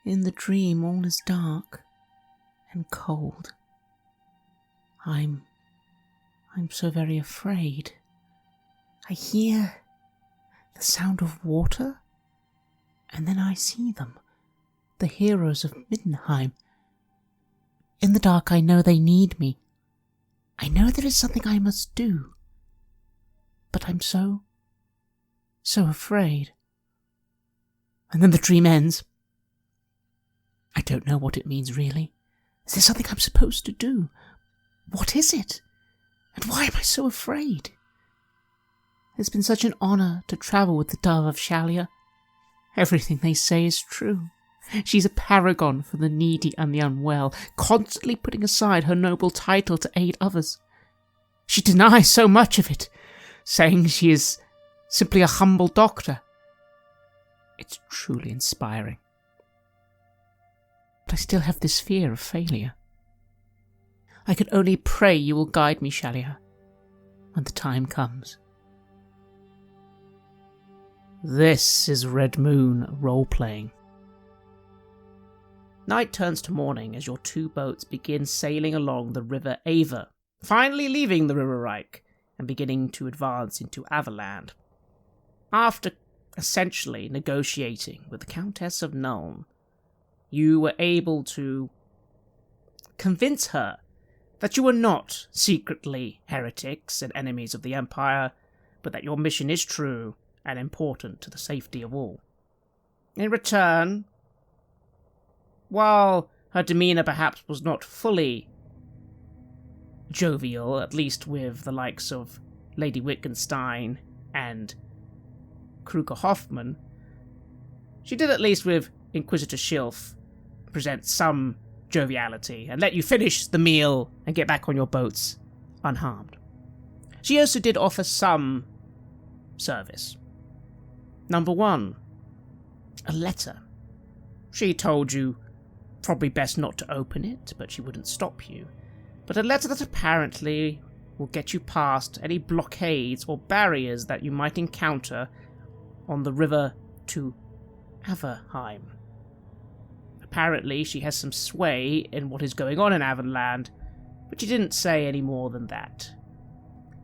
In the dream all is dark and cold. I'm so very afraid. I hear the sound of water, and then I see them, the heroes of Middenheim. In the dark I know they need me. I know there is something I must do. But I'm so afraid. And then the dream ends. I don't know what it means really. Is there something I'm supposed to do? What is it? And why am I so afraid? It's been such an honour to travel with the Dove of Shalia. Everything they say is true. She's a paragon for the needy and the unwell, constantly putting aside her noble title to aid others. She denies so much of it, saying she is simply a humble doctor. It's truly inspiring. But I still have this fear of failure. I can only pray you will guide me, Shalia, when the time comes. This is Red Moon role-playing. Night turns to morning as your two boats begin sailing along the river Ava, finally leaving the River Reich and beginning to advance into Avland. After essentially negotiating with the Countess of Null, you were able to convince her that you were not secretly heretics and enemies of the Empire, but that your mission is true and important to the safety of all. In return, while her demeanour perhaps was not fully jovial, at least with the likes of Lady Wittgenstein and Kruger Hoffman, she did, at least with Inquisitor Schilf, present some joviality and let you finish the meal and get back on your boats unharmed. She also did offer some service. Number one, a letter. She told you probably best not to open it, but she wouldn't stop you. But a letter that apparently will get you past any blockades or barriers that you might encounter on the river to Averheim. Apparently she has some sway in what is going on in Avland, but she didn't say any more than that.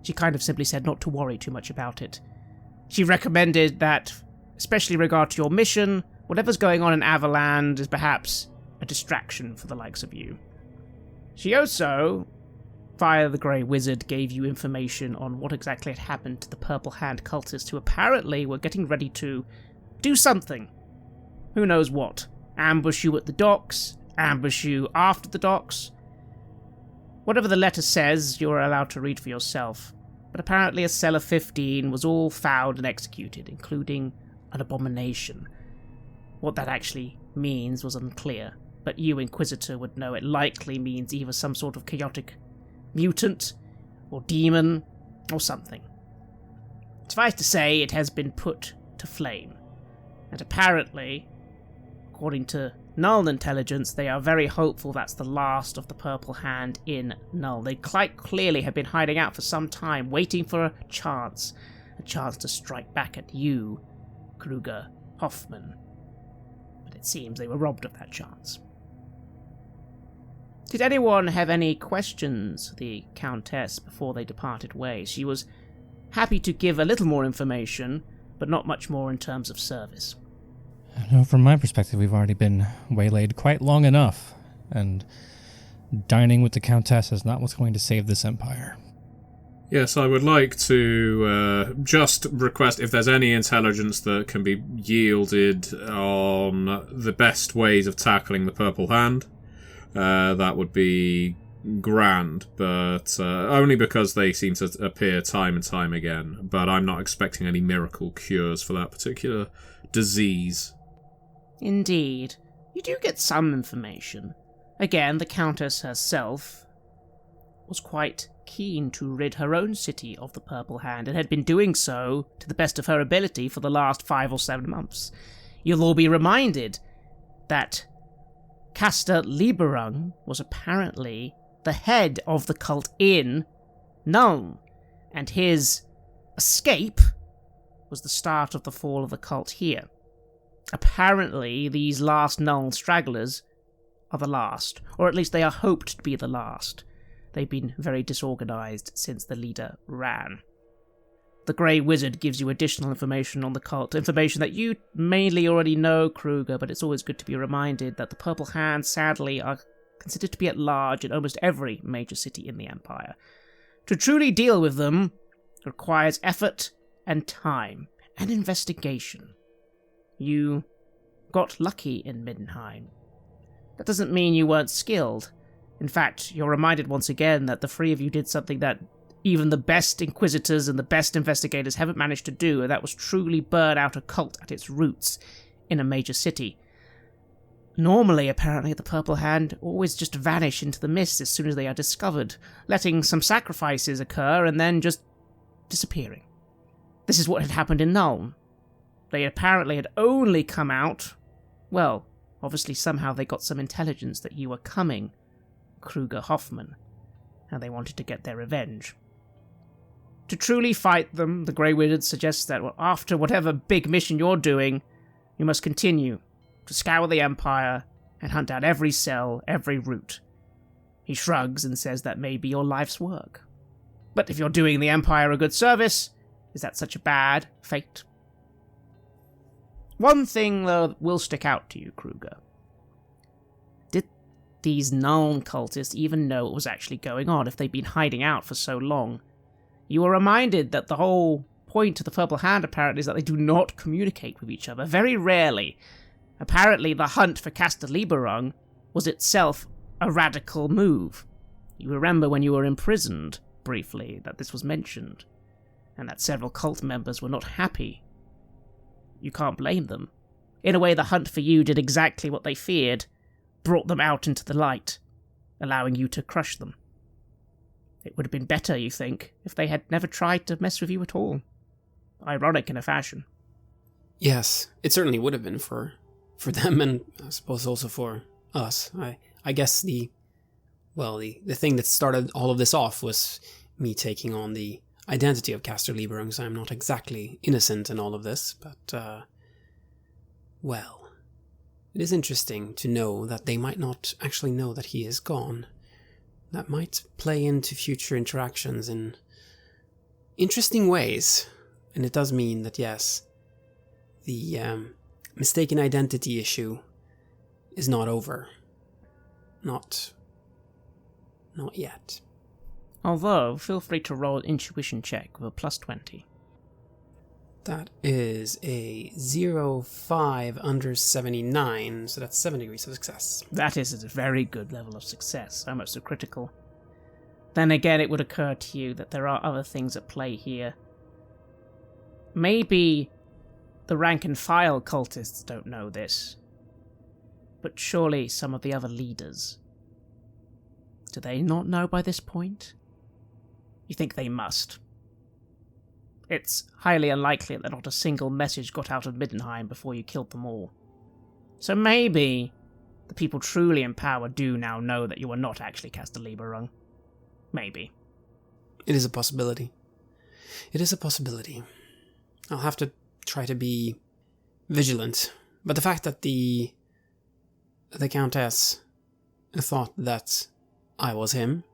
She kind of simply said not to worry too much about it. She recommended that, especially in regard to your mission, whatever's going on in Avland is perhaps a distraction for the likes of you. She also, via the Grey Wizard, gave you information on what exactly had happened to the Purple Hand cultists who apparently were getting ready to do something. Who knows what? Ambush you at the docks, ambush you after the docks. Whatever the letter says, you're allowed to read for yourself. But apparently a cell of 15 was all found and executed, including an abomination. What that actually means was unclear, but you, Inquisitor, would know it likely means either some sort of chaotic mutant, or demon, or something. Suffice to say, it has been put to flame. And apparently, according to Null intelligence, they are very hopeful that's the last of the Purple Hand in Null. They quite clearly have been hiding out for some time, waiting for a chance to strike back at you, Kruger Hoffman. But it seems they were robbed of that chance. Did anyone have any questions of the Countess before they departed ways? She was happy to give a little more information, but not much more in terms of service. No, from my perspective, we've already been waylaid quite long enough, and dining with the Countess is not what's going to save this empire. Yes, I would like to just request if there's any intelligence that can be yielded on the best ways of tackling the Purple Hand. That would be grand, but only because they seem to appear time and time again. But I'm not expecting any miracle cures for that particular disease. Indeed. You do get some information. Again, the Countess herself was quite keen to rid her own city of the Purple Hand, and had been doing so to the best of her ability for the last 5 or 7 months. You'll all be reminded that Caster Lieberung was apparently the head of the cult in Null, and his escape was the start of the fall of the cult here. apparently these last Null stragglers are the last, or at least they are hoped to be the last. They've been very disorganized since the leader ran. The Grey Wizard gives you additional information on the cult, information that you mainly already know, Kruger, but it's always good to be reminded that the Purple Hands, sadly, are considered to be at large in almost every major city in the Empire. To truly deal with them requires effort and time and investigation. You got lucky in Middenheim. That doesn't mean you weren't skilled. In fact, you're reminded once again that the three of you did something that even the best inquisitors and the best investigators haven't managed to do, and that was truly burn out a cult at its roots in a major city. Normally, apparently, the Purple Hand always just vanish into the mist as soon as they are discovered, letting some sacrifices occur and then just disappearing. This is what had happened in Null. They apparently had only come out... Well, obviously somehow they got some intelligence that you were coming, Kruger Hoffman, and they wanted to get their revenge. To truly fight them, the Grey Wizard suggests that after whatever big mission you're doing, you must continue to scour the Empire and hunt out every cell, every route. He shrugs and says that may be your life's work. But if you're doing the Empire a good service, is that such a bad fate? One thing, though, will stick out to you, Kruger. Did these Null cultists even know what was actually going on if they'd been hiding out for so long? You were reminded that the whole point of the Purple Hand, apparently, is that they do not communicate with each other, very rarely. Apparently, the hunt for Castelliberung was itself a radical move. You remember when you were imprisoned, briefly, that this was mentioned, and that several cult members were not happy. You can't blame them. In a way, the hunt for you did exactly what they feared, brought them out into the light, allowing you to crush them. It would have been better, you think, if they had never tried to mess with you at all. Ironic in a fashion. Yes, it certainly would have been for them, and I suppose also for us. I guess the thing that started all of this off was me taking on the identity of Castelliberung, so I'm not exactly innocent in all of this, but, well, it is interesting to know that they might not actually know that he is gone. That might play into future interactions in interesting ways, and it does mean that, yes, the mistaken identity issue is not over. Not yet. Although, feel free to roll an intuition check with a +20. That is a 0.5 under 79, so that's 7 degrees of success. That is a very good level of success, almost a critical. Then again, it would occur to you that there are other things at play here. Maybe the rank and file cultists don't know this, but surely some of the other leaders. Do they not know by this point? You think they must. It's highly unlikely that not a single message got out of Middenheim before you killed them all. So maybe the people truly in power do now know that you are not actually Castelliberung. Maybe. It is a possibility. It is a possibility. I'll have to try to be vigilant. But the fact that the Countess thought that I was him,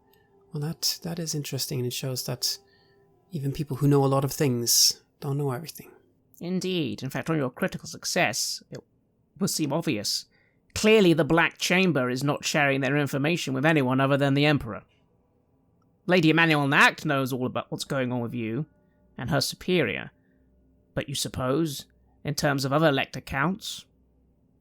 well, that is interesting, and it shows that even people who know a lot of things don't know everything. Indeed. In fact, on your critical success, it will seem obvious. Clearly, the Black Chamber is not sharing their information with anyone other than the Emperor. Lady Emmanuel Nacht knows all about what's going on with you and her superior. But you suppose, in terms of other elector counts,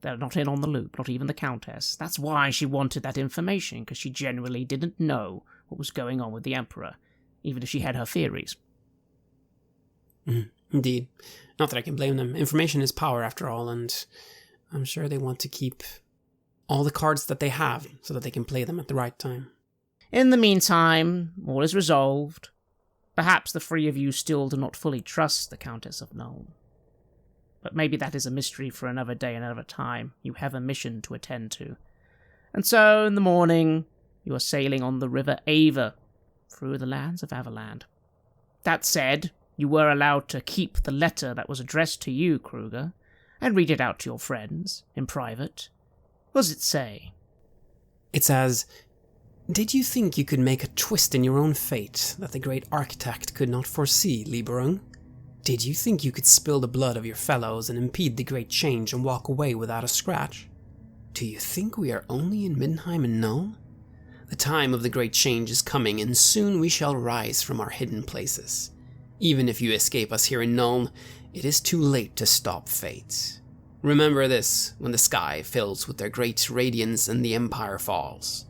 they're not in on the loop, not even the Countess. That's why she wanted that information, because she genuinely didn't know what was going on with the Emperor, even if she had her theories. Indeed. Not that I can blame them. Information is power, after all, and I'm sure they want to keep all the cards that they have so that they can play them at the right time. In the meantime, all is resolved. Perhaps the three of you still do not fully trust the Countess of Null. But maybe that is a mystery for another day, another time. You have a mission to attend to. And so, in the morning, you are sailing on the river Ava, through the lands of Avland. That said, you were allowed to keep the letter that was addressed to you, Kruger, and read it out to your friends, in private. What does it say? It says, "Did you think you could make a twist in your own fate that the great architect could not foresee, Lieberung? Did you think you could spill the blood of your fellows and impede the great change and walk away without a scratch? Do you think we are only in Middenheim and Null? The time of the great change is coming, and soon we shall rise from our hidden places. Even if you escape us here in Null, it is too late to stop fate. Remember this when the sky fills with their great radiance and the Empire falls.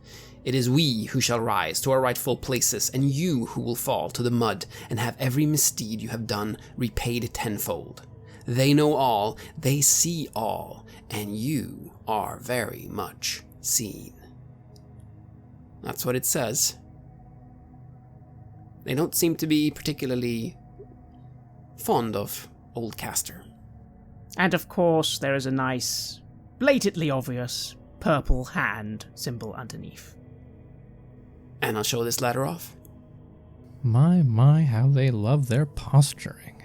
It is we who shall rise to our rightful places, and you who will fall to the mud and have every misdeed you have done repaid tenfold. They know all, they see all, and you are very much seen." That's what it says. They don't seem to be particularly fond of Old Castor. And of course, there is a nice, blatantly obvious, purple hand symbol underneath. And I'll show this letter off. My, how they love their posturing.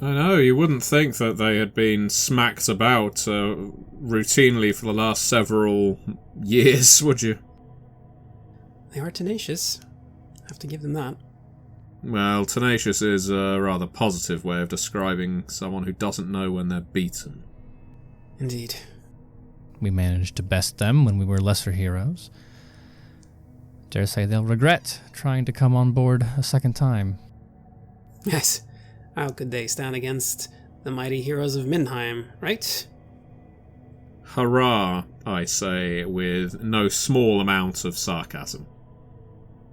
I know, you wouldn't think that they had been smacked about routinely for the last several years, would you? They are tenacious. I have to give them that. Well, tenacious is a rather positive way of describing someone who doesn't know when they're beaten. Indeed. We managed to best them when we were lesser heroes. Dare say they'll regret trying to come on board a second time. Yes. How could they stand against the mighty heroes of Middenheim, right? Hurrah, I say, with no small amount of sarcasm.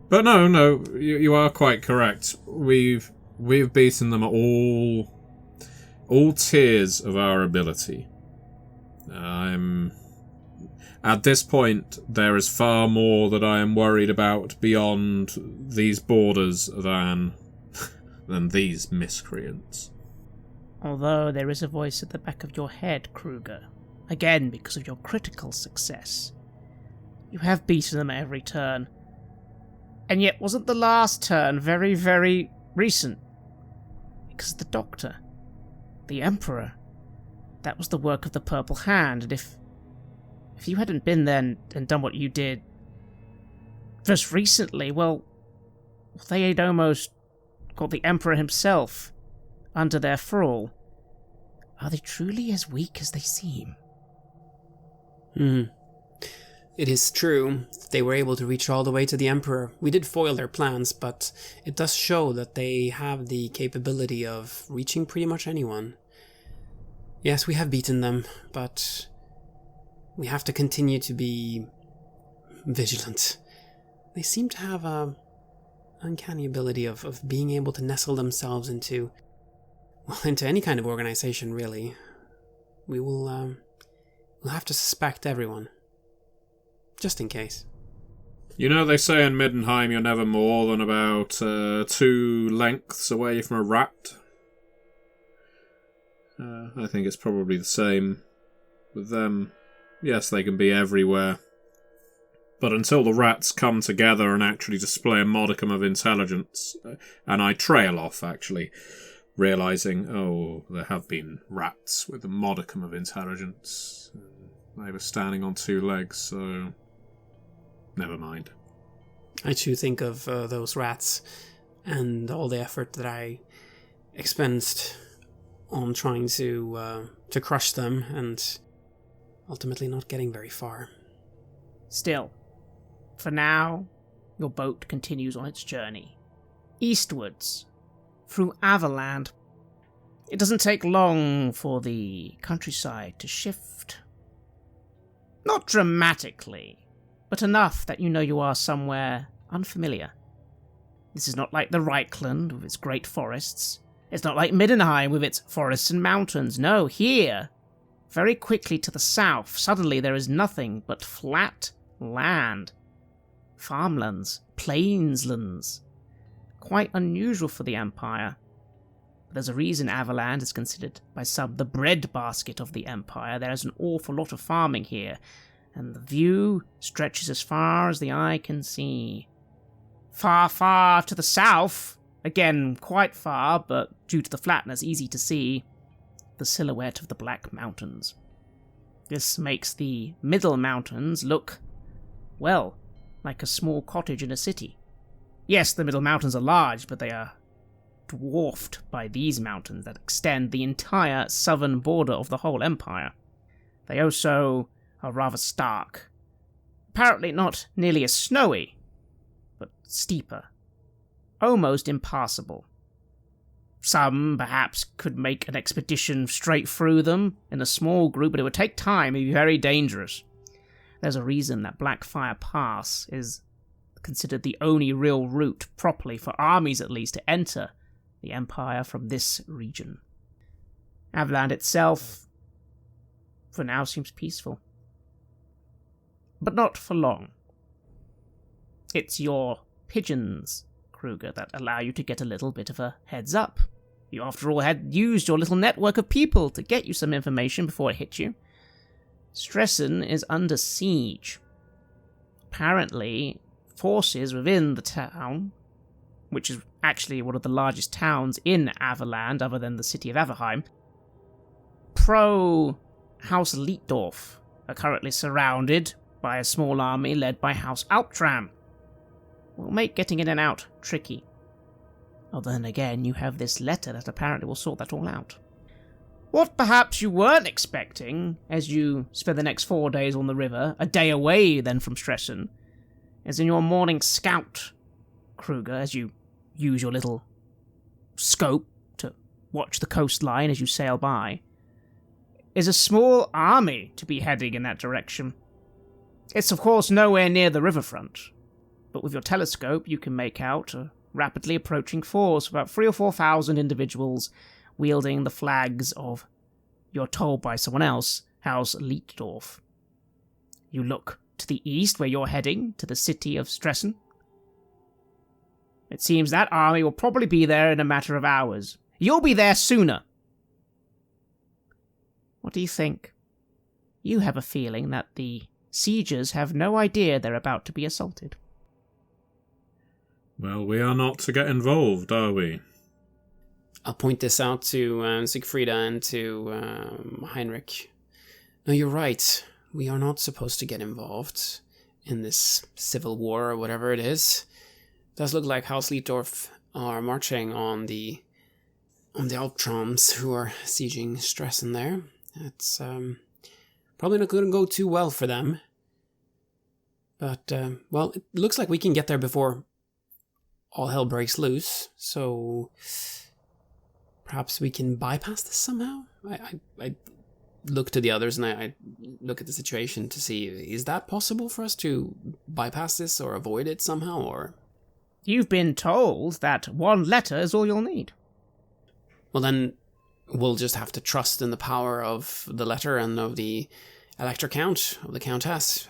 But no, you are quite correct. We've beaten them at all tiers of our ability. At this point, there is far more that I am worried about beyond these borders than these miscreants. Although there is a voice at the back of your head, Kruger. Again, because of your critical success. You have beaten them at every turn. And yet wasn't the last turn very, very recent? Because the Doctor, the Emperor, that was the work of the Purple Hand, and if you hadn't been there and done what you did just recently, well, they had almost got the Emperor himself under their thrall. Are they truly as weak as they seem? It is true that they were able to reach all the way to the Emperor. We did foil their plans, but it does show that they have the capability of reaching pretty much anyone. Yes, we have beaten them, but we have to continue to be vigilant. They seem to have a uncanny ability of being able to nestle themselves into any kind of organization, really. We'll have to suspect everyone. Just in case. You know, they say in Middenheim you're never more than about 2 lengths away from a rat. I think it's probably the same with them. Yes, they can be everywhere. But until the rats come together and actually display a modicum of intelligence, and I trail off, actually, realising, there have been rats with a modicum of intelligence. They were standing on 2 legs, so never mind. I too think of those rats and all the effort that I expended on trying to crush them and ultimately not getting very far. Still, for now, your boat continues on its journey. Eastwards, through Avland. It doesn't take long for the countryside to shift. Not dramatically, but enough that you know you are somewhere unfamiliar. This is not like the Reichland with its great forests. It's not like Middenheim with its forests and mountains. No, here, very quickly to the south, suddenly there is nothing but flat land. Farmlands, plainslands. Quite unusual for the Empire. There's a reason Avland is considered by some the breadbasket of the Empire. There's an awful lot of farming here, and the view stretches as far as the eye can see. Far, far to the south, again quite far, but due to the flatness easy to see, the silhouette of the Black Mountains. This makes the Middle Mountains look, well, like a small cottage in a city. Yes, the Middle Mountains are large, but they are dwarfed by these mountains that extend the entire southern border of the whole empire. They also are rather stark. Apparently not nearly as snowy, but steeper. Almost impassable. Some, perhaps, could make an expedition straight through them in a small group, but it would take time and be very dangerous. There's a reason that Blackfire Pass is considered the only real route, properly, for armies at least, to enter the Empire from this region. Avland itself, for now, seems peaceful. But not for long. It's your pigeons, Kruger, that allow you to get a little bit of a heads up. You, after all, had used your little network of people to get you some information before it hit you. Stressen is under siege. Apparently, forces within the town, which is actually one of the largest towns in Avland other than the city of Averheim, pro-House Lietdorf are currently surrounded by a small army led by House Alptram. Will make getting in and out tricky. Although then again, you have this letter that apparently will sort that all out. What perhaps you weren't expecting, as you spend the next 4 days on the river, a day away then from Stressen, is in your morning scout, Kruger, as you use your little scope to watch the coastline as you sail by, is a small army to be heading in that direction. It's of course nowhere near the riverfront, but with your telescope you can make out a rapidly approaching force, about 3,000 or 4,000 individuals wielding the flags of, you're told by someone else, House Lietdorf. You look to the east where you're heading, to the city of Stressen. It seems that army will probably be there in a matter of hours. You'll be there sooner. What do you think? You have a feeling that the siegers have no idea they're about to be assaulted. Well, we are not to get involved, are we? I'll point this out to Siegfrieda and to Heinrich. No, you're right. We are not supposed to get involved in this civil war or whatever it is. It does look like House Lietdorf are marching on the Alptrams who are sieging Stressen there. It's probably not going to go too well for them. But, well, it looks like we can get there before all hell breaks loose, so perhaps we can bypass this somehow? I look to the others and I look at the situation to see, is that possible for us to bypass this or avoid it somehow, or? You've been told that one letter is all you'll need. Well then, we'll just have to trust in the power of the letter and of the Elector Count, of the Countess.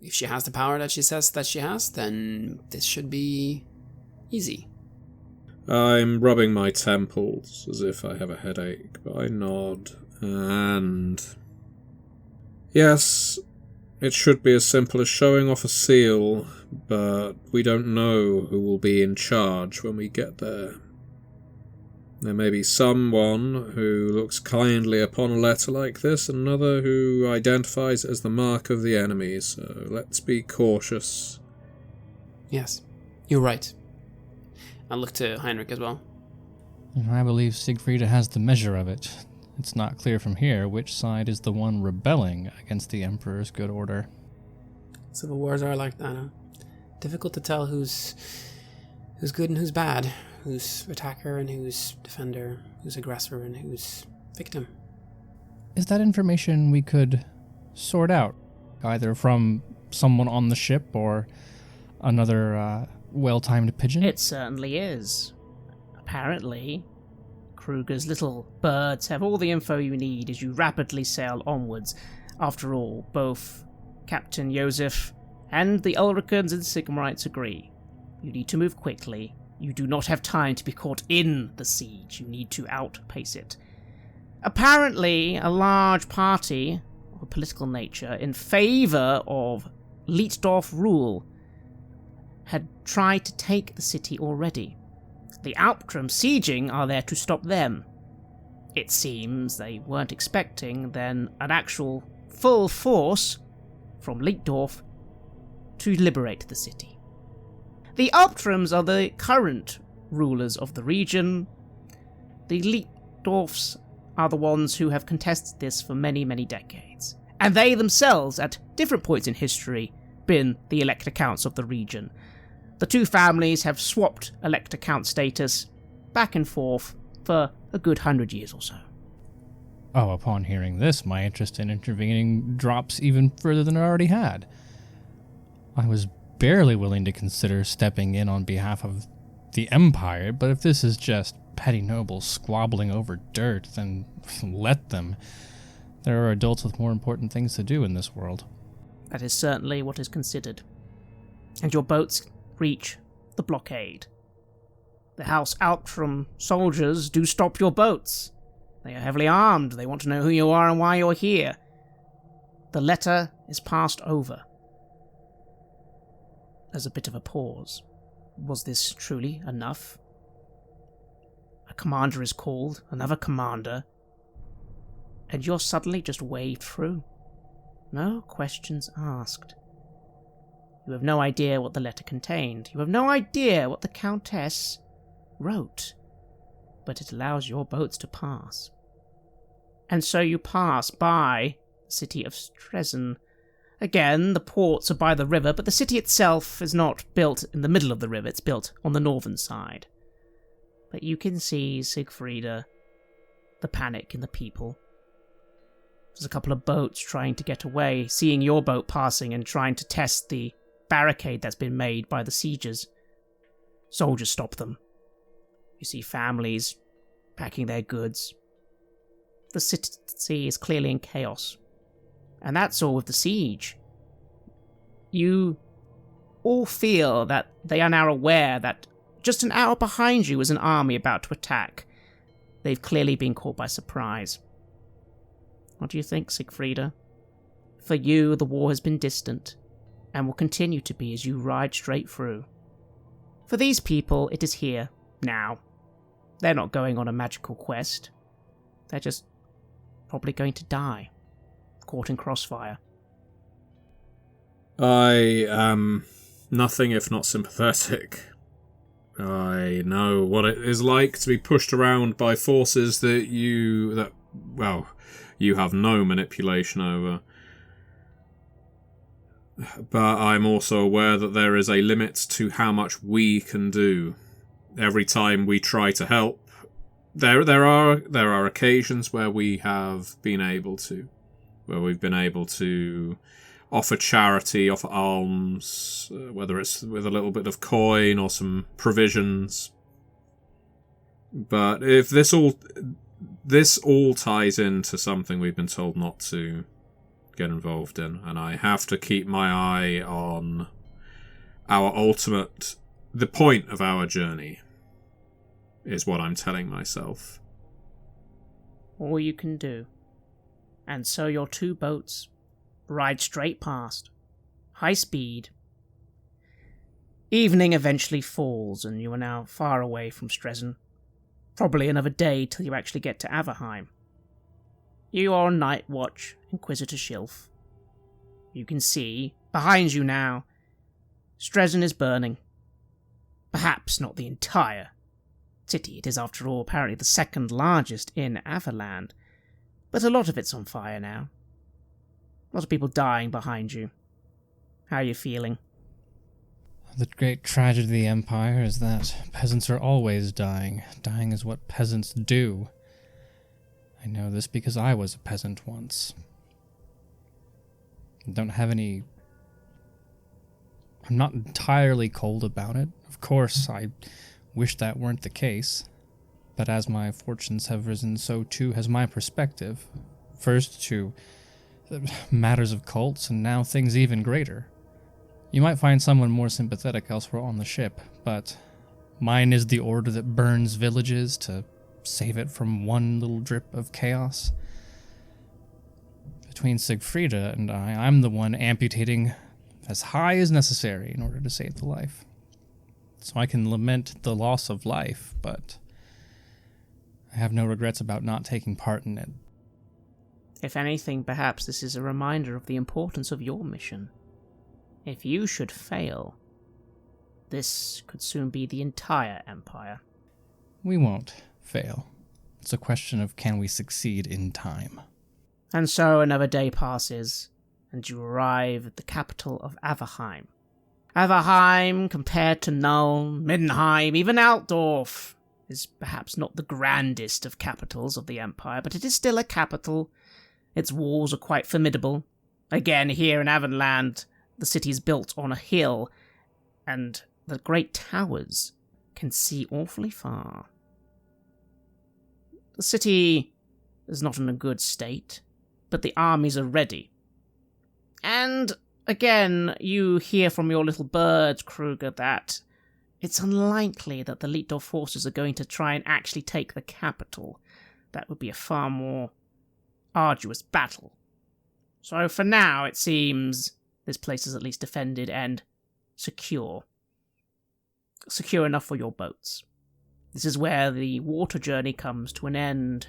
If she has the power that she says that she has, then this should be easy. I'm rubbing my temples as if I have a headache, but I nod, and... Yes, it should be as simple as showing off a seal, but we don't know who will be in charge when we get there. There may be someone who looks kindly upon a letter like this, and another who identifies it as the mark of the enemy, so let's be cautious. Yes, you're right. I'll look to Heinrich as well. I believe Siegfrieda has the measure of it. It's not clear from here which side is the one rebelling against the Emperor's good order. Civil wars are like that, huh? Difficult to tell who's good and who's bad, who's attacker and who's defender, who's aggressor and who's victim. Is that information we could sort out, either from someone on the ship or another well-timed pigeon? It certainly is. Apparently, Kruger's little birds have all the info you need as you rapidly sail onwards. After all, both Captain Joseph and the Ulricans and Sigmarites agree. You need to move quickly. You do not have time to be caught in the siege. You need to outpace it. Apparently, a large party of a political nature in favour of Lietdorf rule had tried to take the city already. The Alptram sieging are there to stop them. it seems they weren't expecting then an actual full force from Leitdorf to liberate the city. The Alptrams are the current rulers of the region. The Leitdorfs are the ones who have contested this for many, many decades. And they themselves, at different points in history, been the Elector Counts of the region. The two families have swapped Elector Count status back and forth for a good 100 years or so. Oh, upon hearing this, my interest in intervening drops even further than it already had. I was barely willing to consider stepping in on behalf of the Empire, but if this is just petty nobles squabbling over dirt, then let them. There are adults with more important things to do in this world. That is certainly what is considered. And your boats reach the blockade. The House Alptram soldiers do stop your boats. They are heavily armed. They want to know who you are and why you're here. The letter is passed over. There's a bit of a pause. Was this truly enough? A commander is called, another commander, and you're suddenly just waved through. No questions asked. You have no idea what the letter contained. You have no idea what the Countess wrote, but it allows your boats to pass. And so you pass by the city of Strezin. Again, the ports are by the river, but the city itself is not built in the middle of the river, it's built on the northern side. But you can see, Siegfrieda, the panic in the people. There's a couple of boats trying to get away, seeing your boat passing and trying to test the barricade that's been made by the siegers. Soldiers stop them. You see families packing their goods. The city is clearly in chaos. And that's all with the siege. You all feel that they are now aware that just an hour behind you is an army about to attack. They've clearly been caught by surprise. What do you think, Siegfrieda? For you, the war has been distant, and will continue to be as you ride straight through. For these people, it is here, now. They're not going on a magical quest. They're just probably going to die, caught in crossfire. I am nothing if not sympathetic. I know what it is like to be pushed around by forces that you have no manipulation over. But I'm also aware that there is a limit to how much we can do. Every time we try to help, there are occasions where we have been able to, where we've been able to offer charity, offer alms, whether it's with a little bit of coin or some provisions. But if this all ties into something we've been told not to get involved in, and I have to keep my eye on the point of our journey, is what I'm telling myself. All you can do. And so your two boats ride straight past, high speed. Evening eventually falls, and you are now far away from Strezin. Probably another day till you actually get to Averheim. You are on night watch, Inquisitor Schilf. You can see, behind you now, Strezin is burning. Perhaps not the entire city. It is, after all, apparently the second largest in Avland. But a lot of it's on fire now. A lot of people dying behind you. How are you feeling? The great tragedy of the Empire is that peasants are always dying. Dying is what peasants do. I know this because I was a peasant once. I don't have any... I'm not entirely cold about it. Of course, I wish that weren't the case. But as my fortunes have risen, so too has my perspective. First to matters of cults, and now things even greater. You might find someone more sympathetic elsewhere on the ship, but mine is the order that burns villages to save it from one little drip of chaos. Between Siegfrieda and I'm the one amputating as high as necessary in order to save the life. So I can lament the loss of life, but I have no regrets about not taking part in it. If anything, perhaps this is a reminder of the importance of your mission. If you should fail, this could soon be the entire Empire. We won't fail. It's a question of can we succeed in time. And so another day passes, and you arrive at the capital of Averheim. Averheim, compared to Null, Middenheim, even Altdorf, is perhaps not the grandest of capitals of the Empire, but it is still a capital. Its walls are quite formidable. Again, here in Avland, the city is built on a hill, and the great towers can see awfully far. The city is not in a good state, but the armies are ready. And again, you hear from your little bird, Kruger, that it's unlikely that the Leitdorf forces are going to try and actually take the capital. That would be a far more arduous battle. So for now, it seems this place is at least defended and secure. Secure enough for your boats. This is where the water journey comes to an end.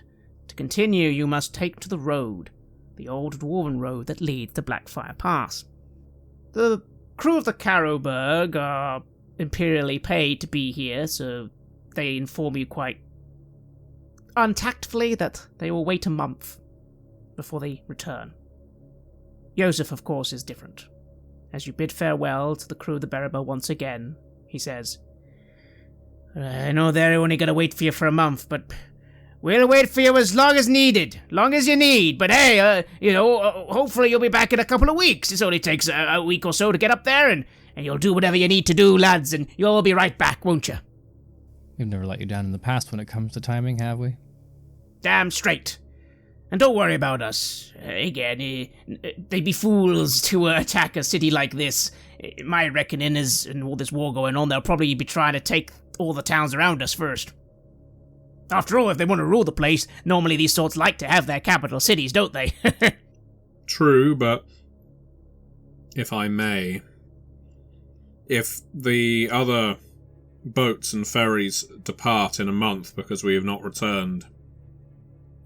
To continue, you must take to the road, the old dwarven road that leads to Blackfire Pass. The crew of the Carroburg are imperially paid to be here, so they inform you quite untactfully that they will wait a month before they return. Joseph, of course, is different. As you bid farewell to the crew of the Bereba once again, he says, I know they're only going to wait for you for a month, but we'll wait for you as long as needed, long as you need. But hey, hopefully you'll be back in a couple of weeks. It only takes a week or so to get up there, and you'll do whatever you need to do, lads, and you'll be right back, won't you? We've never let you down in the past when it comes to timing, have we? Damn straight. And don't worry about us. Again, they'd be fools to attack a city like this. My reckoning is, in all this war going on, they'll probably be trying to take all the towns around us first. After all, if they want to rule the place, normally these sorts like to have their capital cities, don't they? True, but if I may, if the other boats and ferries depart in a month because we have not returned,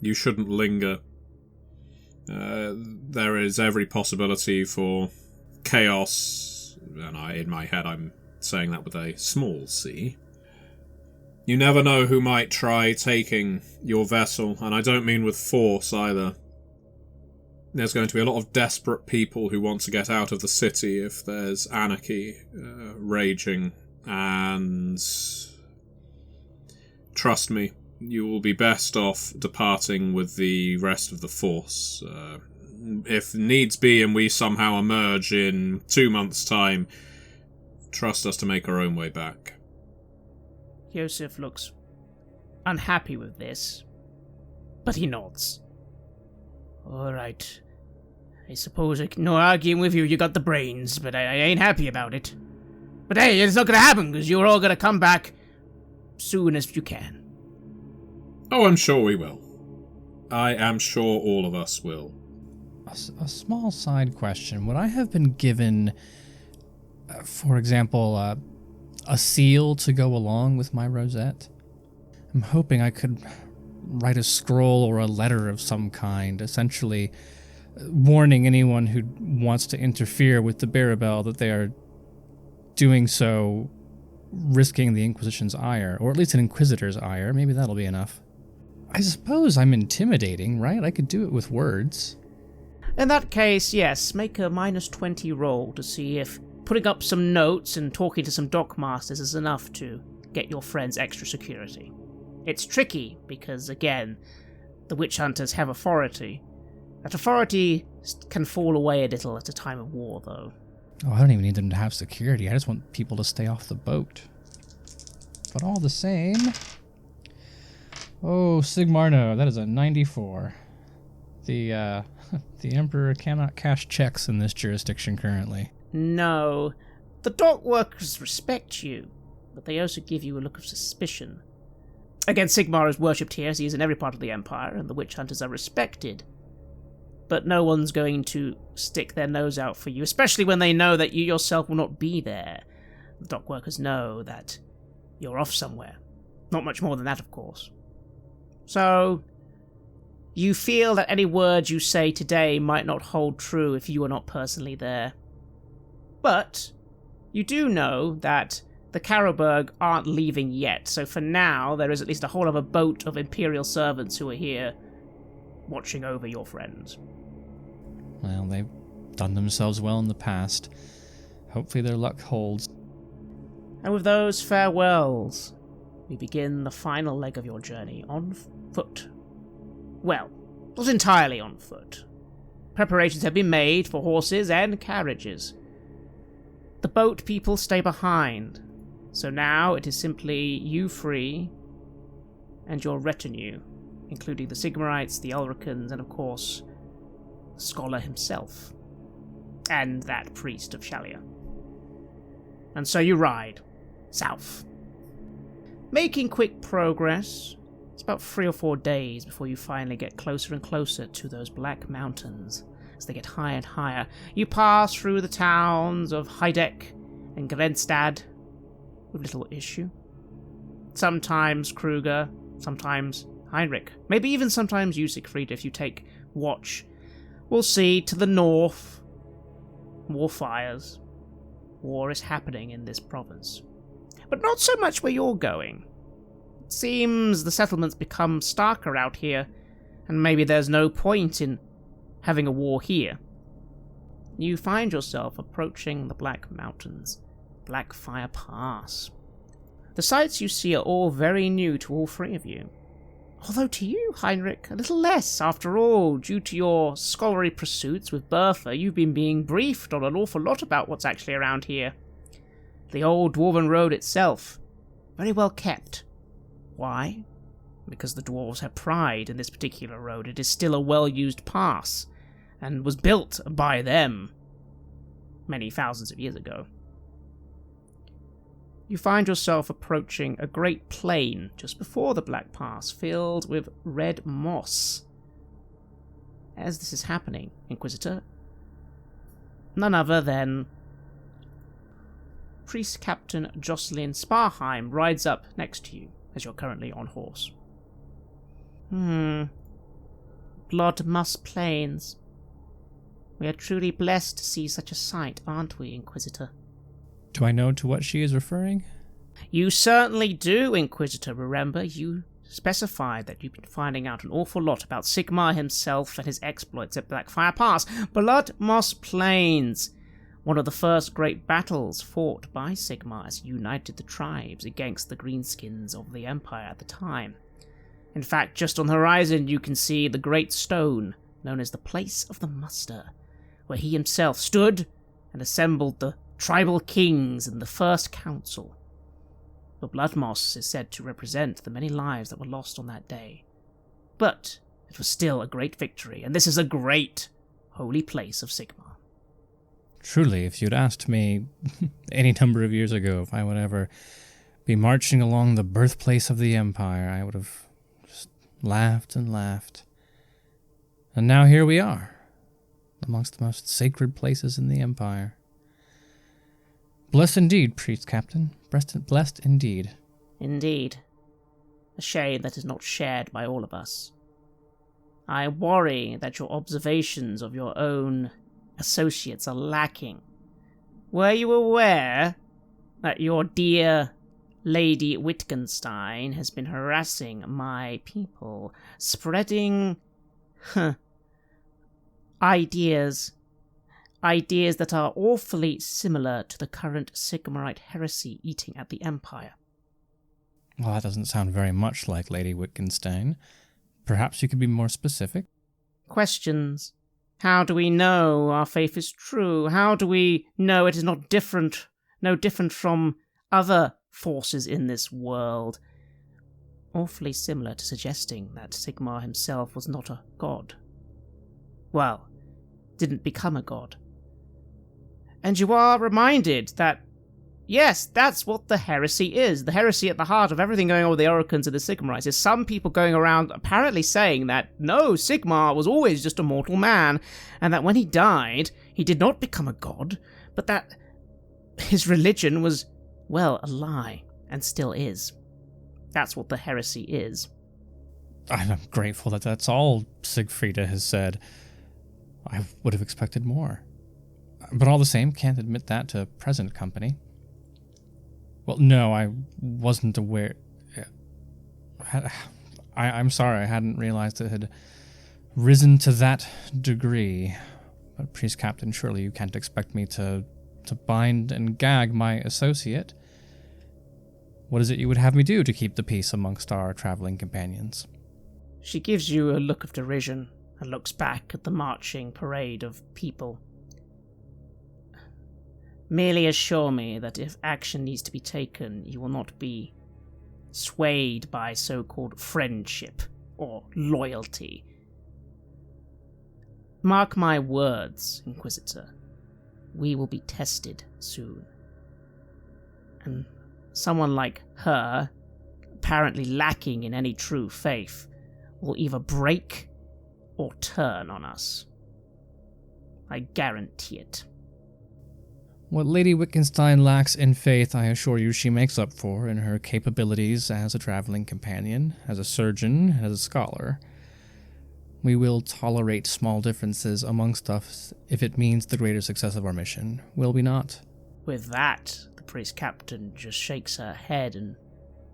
you shouldn't linger. There is every possibility for chaos, and in my head I'm saying that with a small c. You never know who might try taking your vessel, and I don't mean with force either. There's going to be a lot of desperate people who want to get out of the city if there's anarchy raging, and trust me, you will be best off departing with the rest of the force. If needs be and we somehow emerge in 2 months' time, trust us to make our own way back. Joseph looks unhappy with this, but he nods. All right. I suppose I can no arguing with you. You got the brains, but I ain't happy about it. But hey, it's not gonna happen, because you're all gonna come back soon as you can. Oh, I'm sure we will. I am sure all of us will. A small side question. Would I have been given, for example, a seal to go along with my rosette? I'm hoping I could write a scroll or a letter of some kind, essentially warning anyone who wants to interfere with the Barabel that they are doing so risking the Inquisition's ire, or at least an Inquisitor's ire. Maybe that'll be enough. I suppose I'm intimidating, right? I could do it with words. In that case, yes, make a -20 roll to see if putting up some notes and talking to some dockmasters is enough to get your friends extra security. It's tricky because, again, the witch hunters have authority. That authority can fall away a little at a time of war, though. Oh, I don't even need them to have security. I just want people to stay off the boat. But all the same... Oh, Sigmarno, that is a 94. The Emperor cannot cash checks in this jurisdiction currently. No. The dock workers respect you, but they also give you a look of suspicion. Again, Sigmar is worshipped here, as he is in every part of the Empire, and the witch hunters are respected. But no one's going to stick their nose out for you, especially when they know that you yourself will not be there. The dock workers know that you're off somewhere. Not much more than that, of course. So, you feel that any words you say today might not hold true if you are not personally there. But, you do know that the Karlberg aren't leaving yet, so for now, there is at least a whole other boat of Imperial servants who are here, watching over your friends. Well, they've done themselves well in the past. Hopefully their luck holds. And with those farewells, we begin the final leg of your journey on foot. Well, not entirely on foot. Preparations have been made for horses and carriages. The boat people stay behind, so now it is simply you three and your retinue, including the Sigmarites, the Ulricans, and of course, the scholar himself, and that priest of Shalia. And so you ride south, making quick progress. It's about 3 or 4 days before you finally get closer and closer to those Black Mountains. As they get higher and higher, you pass through the towns of Heideck and Grenstad with little issue. Sometimes Kruger, sometimes Heinrich, maybe even sometimes you, Siegfried, if you take watch. We'll see to the north, more fires. War is happening in this province. But not so much where you're going. It seems the settlements become starker out here, and maybe there's no point in having a war here. You find yourself approaching the Black Mountains, Blackfire Pass. The sights you see are all very new to all three of you. Although to you, Heinrich, a little less. After all, due to your scholarly pursuits with Bertha, you've been being briefed on an awful lot about what's actually around here. The old Dwarven Road itself, very well kept. Why? Because the dwarves have pride in this particular road. It is still a well-used pass, and was built by them many thousands of years ago. You find yourself approaching a great plain just before the Black Pass, filled with red moss. As this is happening, Inquisitor, none other than Priest Captain Jocelyn Sparheim rides up next to you, as you're currently on horse. Blood Moss Plains. We are truly blessed to see such a sight, aren't we, Inquisitor? Do I know to what she is referring? You certainly do, Inquisitor. Remember, you specified that you've been finding out an awful lot about Sigmar himself and his exploits at Blackfire Pass. Blood Moss Plains, one of the first great battles fought by Sigmar as he united the tribes against the Greenskins of the Empire at the time. In fact, just on the horizon you can see the great stone known as the Place of the Muster, where he himself stood and assembled the tribal kings and the First Council. The blood moss is said to represent the many lives that were lost on that day. But it was still a great victory, and this is a great holy place of Sigmar. Truly, if you'd asked me any number of years ago if I would ever be marching along the birthplace of the Empire, I would have just laughed and laughed. And now here we are, amongst the most sacred places in the Empire. Blessed indeed, Priest Captain. Blessed indeed. Indeed. A shame that is not shared by all of us. I worry that your observations of your own associates are lacking. Were you aware that your dear Lady Wittgenstein has been harassing my people, spreading ideas that are awfully similar to the current Sigmarite heresy eating at the Empire? Well, that doesn't sound very much like Lady Wittgenstein. Perhaps you could be more specific? Questions. How do we know our faith is true? How do we know it is no different from other forces in this world? Awfully similar to suggesting that Sigmar himself was not a god. Well, didn't become a god. And you are reminded that, yes, that's what the heresy is. The heresy at the heart of everything going on with the Oricans and the Sigmarites is some people going around apparently saying that, no, Sigmar was always just a mortal man, and that when he died, he did not become a god, but that his religion was, well, a lie, and still is. That's what the heresy is. I'm grateful that that's all Siegfrieda has said. I would have expected more. But all the same, can't admit that to present company. Well, no, I wasn't aware. I'm sorry, I hadn't realized it had risen to that degree. But, Priest Captain, surely you can't expect me to bind and gag my associate. What is it you would have me do to keep the peace amongst our traveling companions? She gives you a look of derision and looks back at the marching parade of people. Merely assure me that if action needs to be taken, you will not be swayed by so-called friendship or loyalty. Mark my words, Inquisitor. We will be tested soon. And someone like her, apparently lacking in any true faith, will either break or turn on us. I guarantee it. What Lady Wittgenstein lacks in faith, I assure you she makes up for in her capabilities as a traveling companion, as a surgeon, as a scholar. We will tolerate small differences amongst us if it means the greater success of our mission, will we not? With that, the priest captain just shakes her head and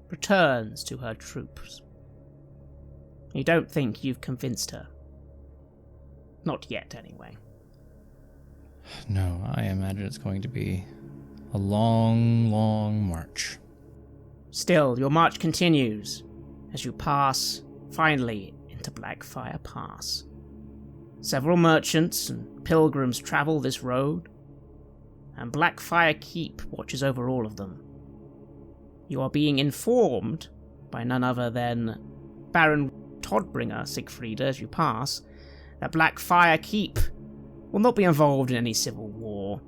returns to her troops. You don't think you've convinced her? Not yet, anyway. No, I imagine it's going to be a long, long march. Still, your march continues as you pass, finally, into Blackfire Pass. Several merchants and pilgrims travel this road, and Blackfire Keep watches over all of them. You are being informed by none other than Baron Todbringer Siegfrieda as you pass that Blackfire Keep will not be involved in any civil war.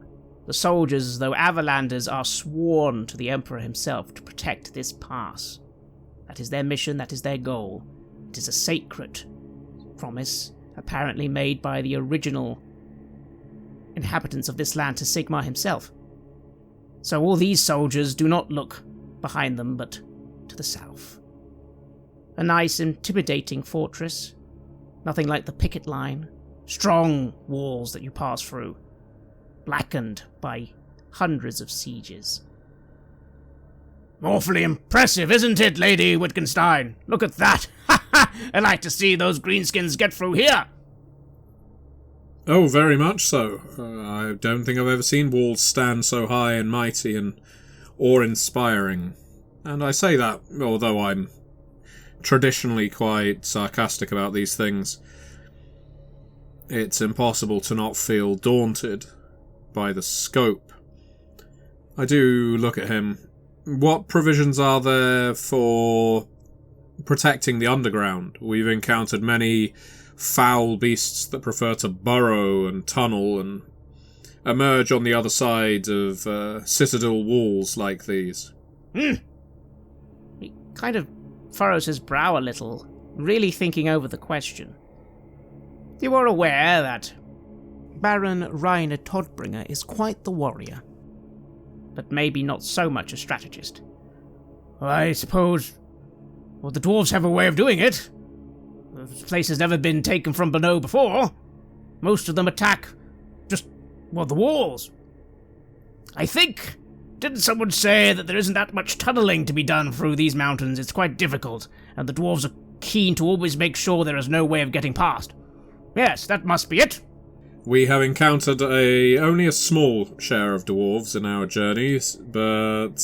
The soldiers, though Avlanders, are sworn to the Emperor himself to protect this pass. That is their mission, that is their goal. It is a sacred promise, apparently made by the original inhabitants of this land to Sigmar himself. So all these soldiers do not look behind them, but to the south. A nice, intimidating fortress. Nothing like the picket line. Strong walls that you pass through, blackened by hundreds of sieges. Awfully impressive, isn't it, Lady Wittgenstein? Look at that! Ha ha! I'd like to see those greenskins get through here! Oh, very much so. I don't think I've ever seen walls stand so high and mighty and awe-inspiring. And I say that, although I'm traditionally quite sarcastic about these things. It's impossible to not feel daunted by the scope. I do look at him. What provisions are there for protecting the underground? We've encountered many foul beasts that prefer to burrow and tunnel and emerge on the other side of citadel walls like these. He kind of furrows his brow a little, really thinking over the question. You are aware that Baron Rainer Todbringer is quite the warrior, but maybe not so much a strategist. I suppose, well, the dwarves have a way of doing it. The place has never been taken from below before. Most of them attack just, well, the walls. I think, didn't someone say that there isn't that much tunneling to be done through these mountains? It's quite difficult, and the dwarves are keen to always make sure there is no way of getting past. Yes, that must be it. We have encountered only a small share of dwarves in our journeys, but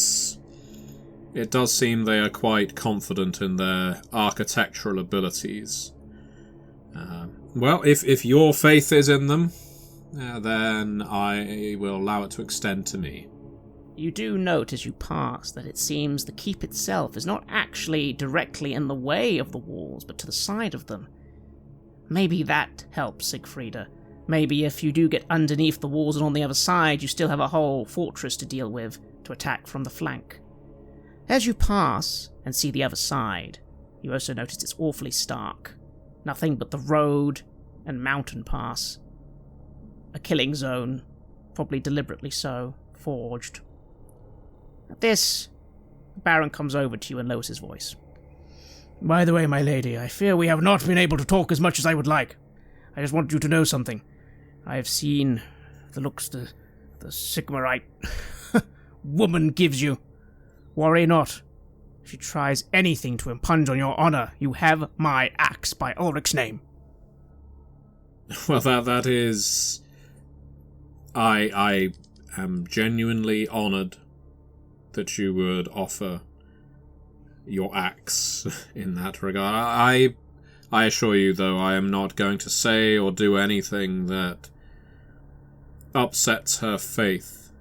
it does seem they are quite confident in their architectural abilities. Well, if your faith is in them, then I will allow it to extend to me. You do note as you pass that it seems the keep itself is not actually directly in the way of the walls, but to the side of them. Maybe that helps, Siegfrieda. Maybe if you do get underneath the walls and on the other side, you still have a whole fortress to deal with to attack from the flank. As you pass and see the other side, you also notice it's awfully stark. Nothing but the road and mountain pass. A killing zone, probably deliberately so, forged. At this, the Baron comes over to you and lowers his voice. By the way, my lady, I fear we have not been able to talk as much as I would like. I just want you to know something. I have seen the looks the Sigmarite woman gives you. Worry not. If she tries anything to impinge on your honor, you have my axe by Ulrich's name. Well, that is... I am genuinely honoured that you would offer your axe in that regard. I assure you, though, I am not going to say or do anything that upsets her faith.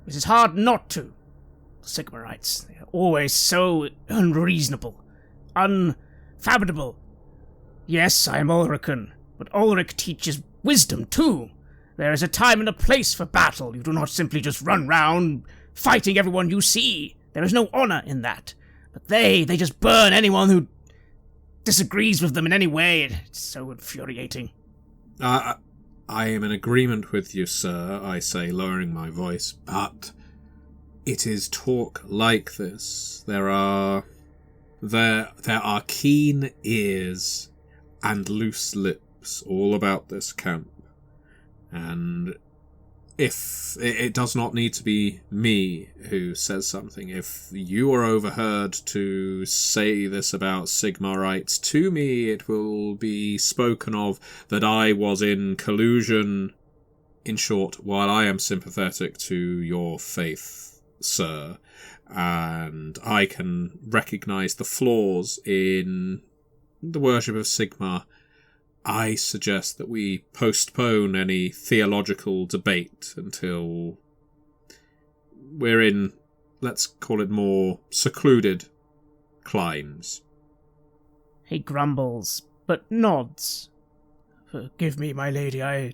It is hard not to. The Sigmarites, they are always so unreasonable, unfathomable. Yes, I am Ulrican, but Ulrich teaches wisdom, too. There is a time and a place for battle. You do not simply just run round fighting everyone you see. There is no honor in that. But they just burn anyone who disagrees with them in any way. It's so infuriating. I am in agreement with you, sir, I say, lowering my voice, but it is talk like this. There are keen ears and loose lips all about this camp. And if it does not need to be me who says something, if you are overheard to say this about Sigmarites to me, it will be spoken of that I was in collusion. In short, while I am sympathetic to your faith, sir, and I can recognise the flaws in the worship of Sigmar, I suggest that we postpone any theological debate until we're in, let's call it, more secluded climes. He grumbles, but nods. Forgive me, my lady, I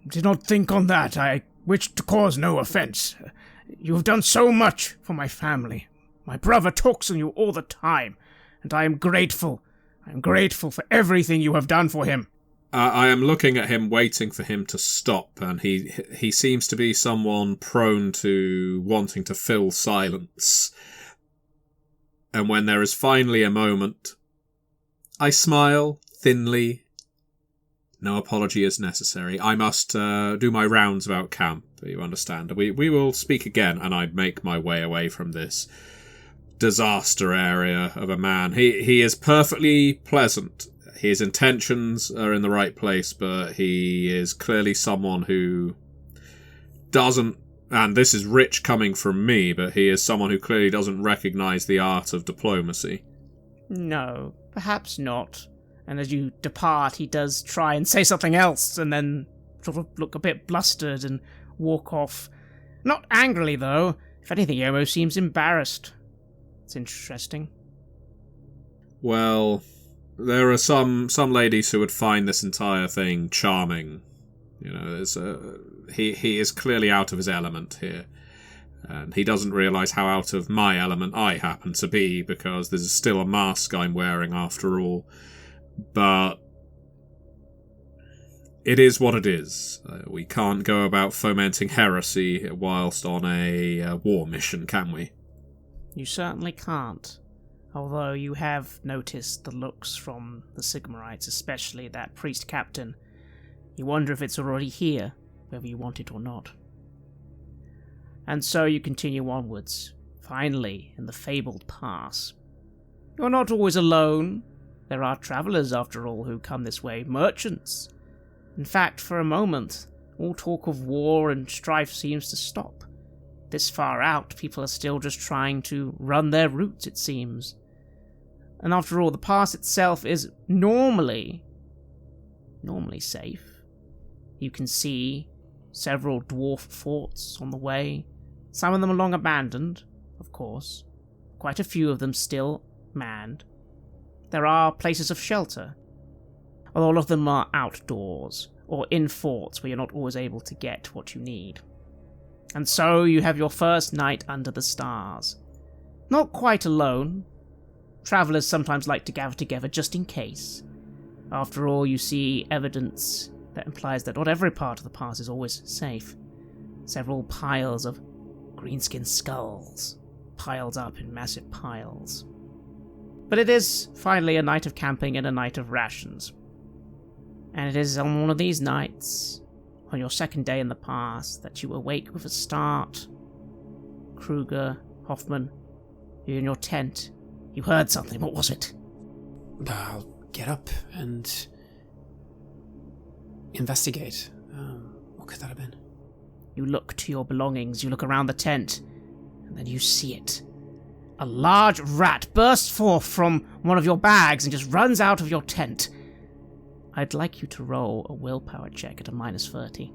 did not think on that. I wish to cause no offence. You have done so much for my family. My brother talks on you all the time, and I am grateful. I am grateful for everything you have done for him. I am looking at him, waiting for him to stop, and he seems to be someone prone to wanting to fill silence. And when there is finally a moment, I smile thinly. No apology is necessary. I must do my rounds about camp, you understand. We will speak again, and I make my way away from this disaster area of a man. He is perfectly pleasant. His intentions are in the right place, but he is clearly someone who doesn't, and this is rich coming from me, but he is someone who clearly doesn't recognise the art of diplomacy. No, perhaps not. And as you depart, he does try and say something else, and then sort of look a bit blustered and walk off. Not angrily, though. If anything, he almost seems embarrassed. It's interesting. Well, there are some ladies who would find this entire thing charming. You know, he is clearly out of his element here. And he doesn't realise how out of my element I happen to be, because there's still a mask I'm wearing after all. But it is what it is. We can't go about fomenting heresy whilst on a war mission, can we? You certainly can't. Although you have noticed the looks from the Sigmarites, especially that priest captain. You wonder if it's already here, whether you want it or not. And so you continue onwards, finally in the fabled pass. You're not always alone. There are travellers, after all, who come this way, merchants. In fact, for a moment, all talk of war and strife seems to stop. This far out, people are still just trying to run their routes, it seems. And after all, the pass itself is normally safe. You can see several dwarf forts on the way. Some of them are long abandoned, of course. Quite a few of them still manned. There are places of shelter. All of them are outdoors, or in forts where you're not always able to get what you need. And so you have your first night under the stars. Not quite alone. Travellers sometimes like to gather together just in case. After all, you see evidence that implies that not every part of the pass is always safe. Several piles of greenskin skulls, piled up in massive piles. But it is finally a night of camping and a night of rations. And it is on one of these nights, on your second day in the pass, that you awake with a start. Kruger, Hoffman, you're in your tent. You heard something. What was it? I'll get up and investigate. What could that have been? You look to your belongings, you look around the tent, and then you see it. A large rat bursts forth from one of your bags and just runs out of your tent. I'd like you to roll a willpower check at a -30.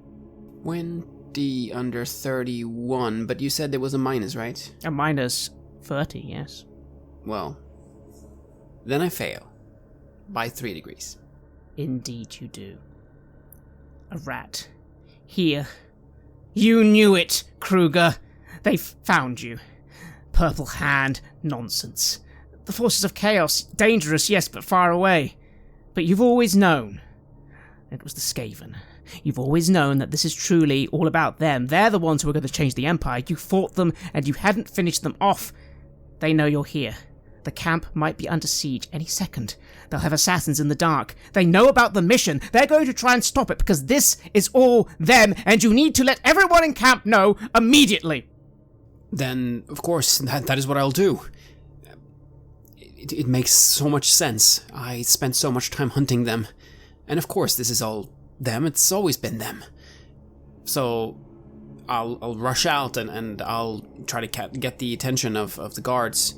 20 under 31, but you said there was a minus, right? A -30, yes. Well, then I fail. By 3 degrees. Indeed you do. A rat. Here. You knew it, Kruger. They found you. Purple Hand, nonsense. The forces of chaos, dangerous, yes, but far away. But you've always known. It was the Skaven. You've always known that this is truly all about them. They're the ones who are going to change the Empire. You fought them, and you hadn't finished them off. They know you're here. The camp might be under siege any second. They'll have assassins in the dark. They know about the mission. They're going to try and stop it because this is all them, and you need to let everyone in camp know immediately. Then, of course, that is what I'll do. It makes so much sense. I spent so much time hunting them. And of course, this is all them. It's always been them. So, I'll rush out and I'll try to get the attention of the guards.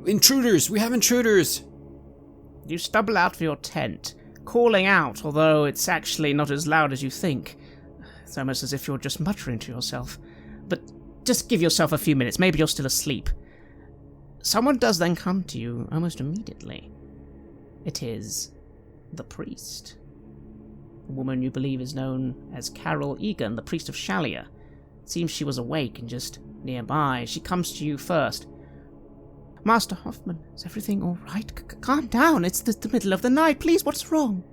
Intruders! We have intruders! You stumble out of your tent, calling out, although it's actually not as loud as you think. It's almost as if you're just muttering to yourself. But just give yourself a few minutes, maybe you're still asleep. Someone does then come to you almost immediately. It is the priest. A woman you believe is known as Carol Egan, the priest of Shalia. It seems she was awake and just nearby. She comes to you first. Master Hoffman, is everything all right? Calm down, it's the middle of the night. Please, what's wrong?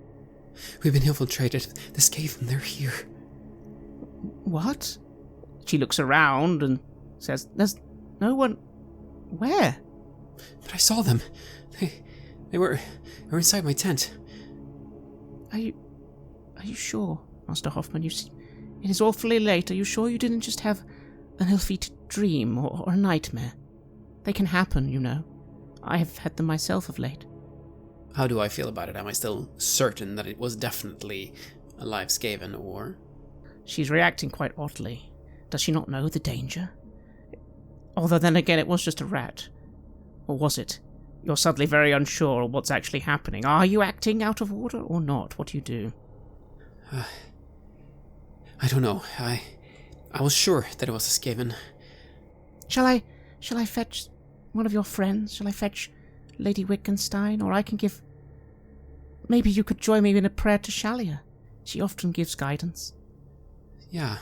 We've been infiltrated. The Skaven, they're here. What? She looks around and says, there's no one... Where? But I saw them. They were inside my tent. Are you sure, Master Hoffman? It is awfully late. Are you sure you didn't just have an ill-fated dream or a nightmare? They can happen, you know. I have had them myself of late. How do I feel about it? Am I still certain that it was definitely a live Skaven, or...? She's reacting quite oddly. Does she not know the danger? Although then again, it was just a rat. Or was it? You're suddenly very unsure of what's actually happening. Are you acting out of order or not? What do you do? I don't know. I was sure that it was a Skaven. Shall I fetch one of your friends? Shall I fetch Lady Wittgenstein? Or I can give... Maybe you could join me in a prayer to Shalia. She often gives guidance. Yeah.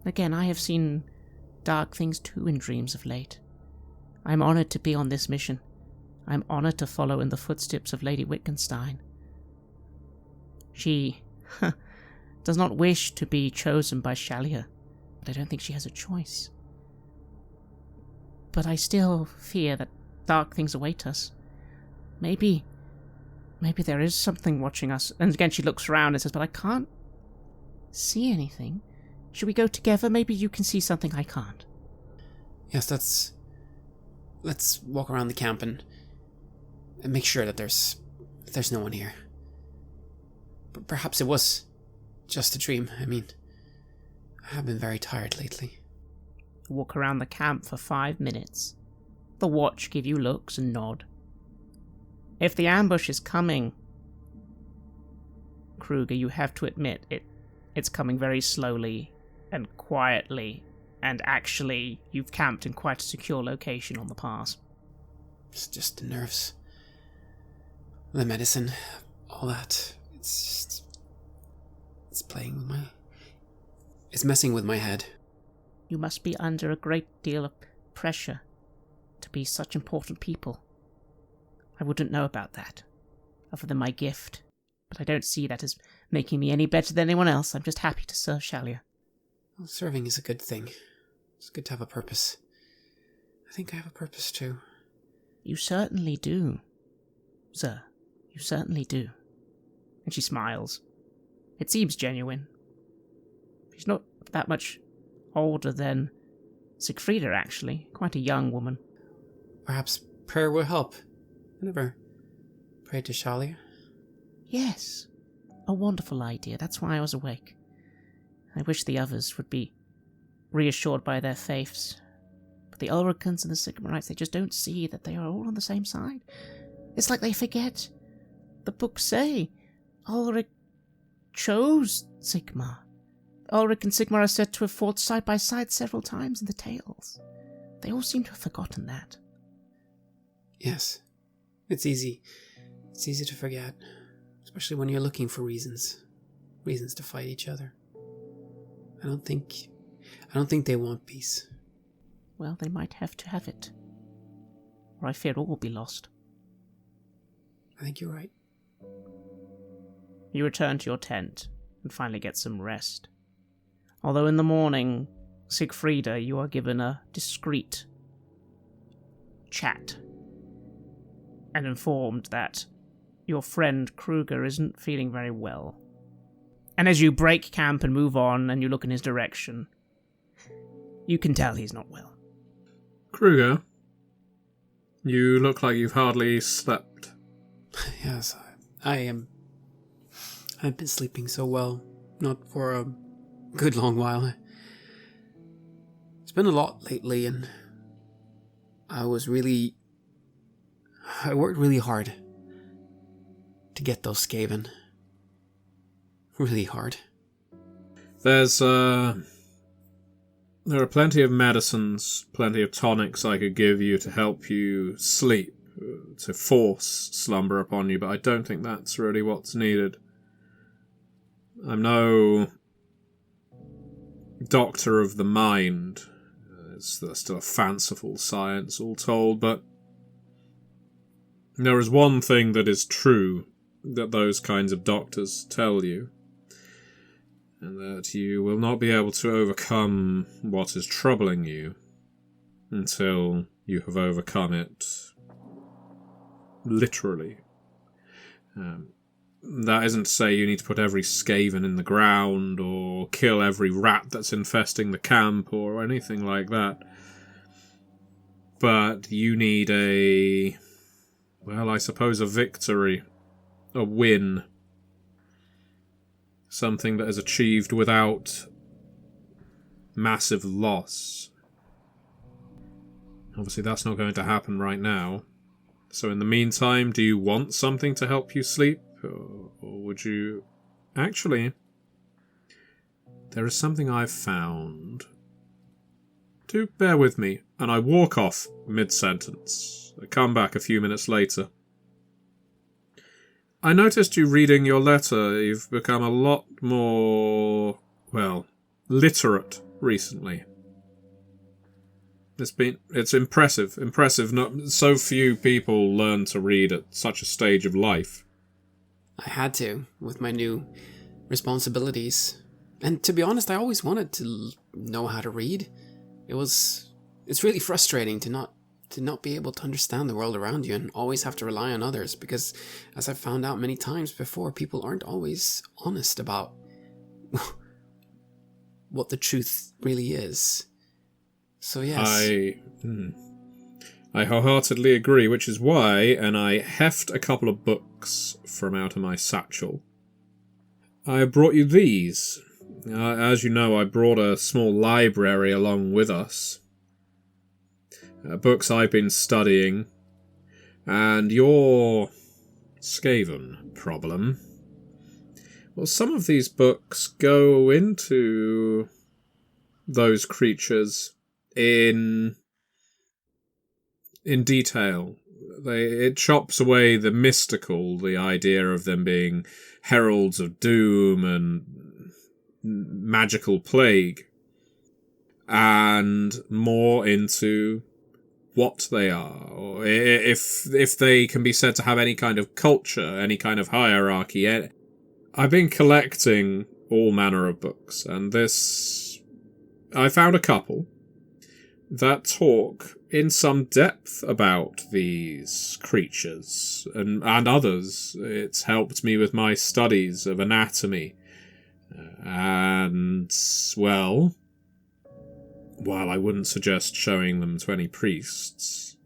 Again, I have seen dark things too in dreams of late. I'm honored to be on this mission. I'm honored to follow in the footsteps of Lady Wittgenstein. She does not wish to be chosen by Shalia, but I don't think she has a choice. But I still fear that dark things await us. Maybe there is something watching us. And again, she looks around and says, but I can't see anything. Should we go together? Maybe you can see something I can't. Yes, let's walk around the camp and make sure that there's no one here. Perhaps it was just a dream. I mean, I have been very tired lately. Walk around the camp for 5 minutes. The watch give you looks and nod. If the ambush is coming, Kruger, you have to admit it's coming very slowly and quietly, and actually you've camped in quite a secure location on the pass. It's just the nerves, the medicine, all that. It's messing with my head. You must be under a great deal of pressure to be such important people. I wouldn't know about that, other than my gift, but I don't see that as making me any better than anyone else. I'm just happy to serve Shalia. Well, serving is a good thing. It's good to have a purpose. I think I have a purpose too. You certainly do, sir. You certainly do. And she smiles. It seems genuine. She's not that much older than Siegfrieda, actually. Quite a young woman. Perhaps prayer will help. I never prayed to Shalia. Yes. A wonderful idea. That's why I was awake. I wish the others would be reassured by their faiths. But the Ulricans and the Sigmarites, they just don't see that they are all on the same side. It's like they forget. The books say Ulric chose Sigmar. Ulric and Sigmar are said to have fought side by side several times in the tales. They all seem to have forgotten that. Yes. It's easy. It's easy to forget. Especially when you're looking for reasons. Reasons to fight each other. I don't think they want peace. Well, they might have to have it. Or I fear all will be lost. I think you're right. You return to your tent and finally get some rest. Although in the morning, Siegfrieda, you are given a discreet chat and informed that your friend Kruger isn't feeling very well. And as you break camp and move on and you look in his direction, you can tell he's not well. Kruger, you look like you've hardly slept. Yes, I've been sleeping so well. Not for a good long while. It's been a lot lately, and I worked really hard to get those Skaven. Really hard. There are plenty of medicines, plenty of tonics I could give you to help you sleep, to force slumber upon you, but I don't think that's really what's needed. I'm no doctor of the mind. It's still a fanciful science, all told, but there is one thing that is true that those kinds of doctors tell you, and that you will not be able to overcome what is troubling you until you have overcome it literally. That isn't to say you need to put every Skaven in the ground or kill every rat that's infesting the camp or anything like that. But you need I suppose a victory, a win. Something that is achieved without massive loss. Obviously that's not going to happen right now. So in the meantime, do you want something to help you sleep? Or would you... Actually, there is something I've found. Do bear with me, and I walk off mid-sentence. I come back a few minutes later. I noticed you reading your letter. You've become a lot more, literate recently. It's impressive. Not so few people learn to read at such a stage of life. I had to, with my new responsibilities. And to be honest, I always wanted to know how to read. It's really frustrating to not be able to understand the world around you and always have to rely on others, because as I've found out many times before, people aren't always honest about what the truth really is. So yes. I wholeheartedly agree, which is why, and I heft a couple of books from out of my satchel. I brought you these. As you know, I brought a small library along with us. Books I've been studying. And your Skaven problem. Well, some of these books go into those creatures in detail. It chops away the mystical, the idea of them being heralds of doom and magical plague, and more into what they are, or if they can be said to have any kind of culture, any kind of hierarchy. I've been collecting all manner of books, and I found a couple. that talk in some depth about these creatures and others. It's helped me with my studies of anatomy. And, well, while I wouldn't suggest showing them to any priests,